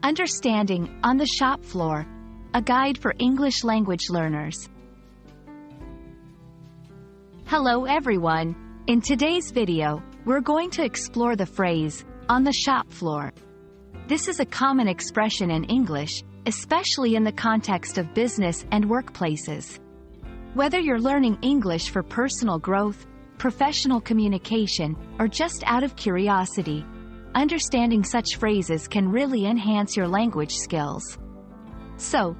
Understanding on the shop floor, a guide for English language learners. Hello everyone. In today's video, we're going to explore the phrase, on the shop floor. This is a common expression in English, especially in the context of business and workplaces. Whether you're learning English for personal growth, professional communication, or just out of curiosity, understanding such phrases can really enhance your language skills. So,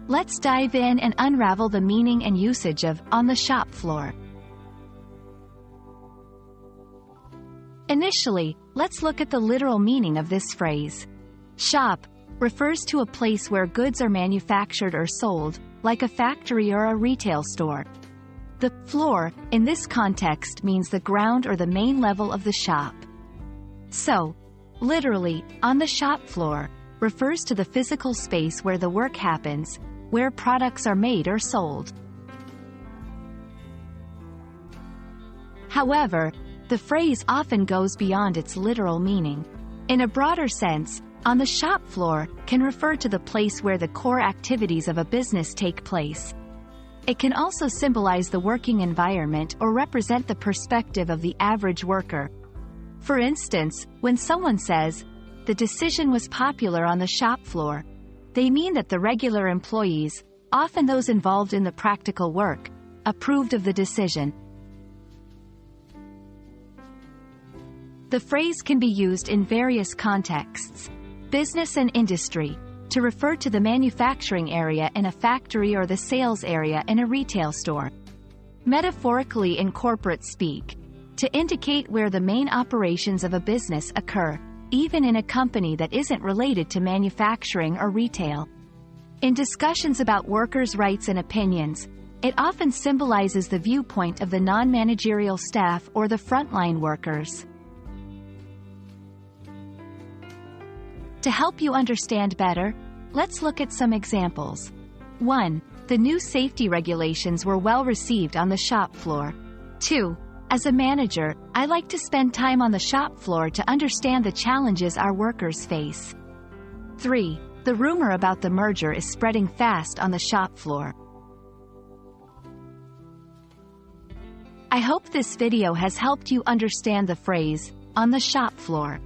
let's dive in and unravel the meaning and usage of on the shop floor. Initially, let's look at the literal meaning of this phrase. Shop refers to a place where goods are manufactured or sold, like a factory or a retail store. The floor, in this context, means the ground or the main level of the shop. So, literally, on the shop floor refers to the physical space where the work happens, where products are made or sold. However, the phrase often goes beyond its literal meaning. In a broader sense, on the shop floor can refer to the place where the core activities of a business take place. It can also symbolize the working environment or represent the perspective of the average worker. For instance, when someone says, "The decision was popular on the shop floor," they mean that the regular employees, often those involved in the practical work, approved of the decision. The phrase can be used in various contexts. Business and industry, to refer to the manufacturing area in a factory or the sales area in a retail store. Metaphorically in corporate speak, to indicate where the main operations of a business occur, even in a company that isn't related to manufacturing or retail. In discussions about workers' rights and opinions, it often symbolizes the viewpoint of the non-managerial staff or the frontline workers. To help you understand better, let's look at some examples. 1. The new safety regulations were well received on the shop floor. 2. As a manager, I like to spend time on the shop floor to understand the challenges our workers face. 3. The rumor about the merger is spreading fast on the shop floor. I hope this video has helped you understand the phrase, on the shop floor.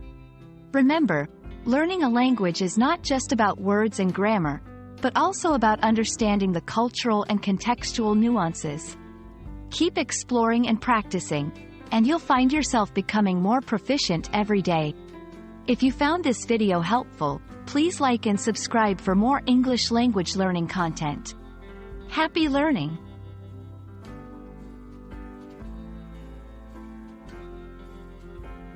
Remember, learning a language is not just about words and grammar, but also about understanding the cultural and contextual nuances. Keep exploring and practicing, and you'll find yourself becoming more proficient every day. If you found this video helpful, please like and subscribe for more English language learning content. Happy learning!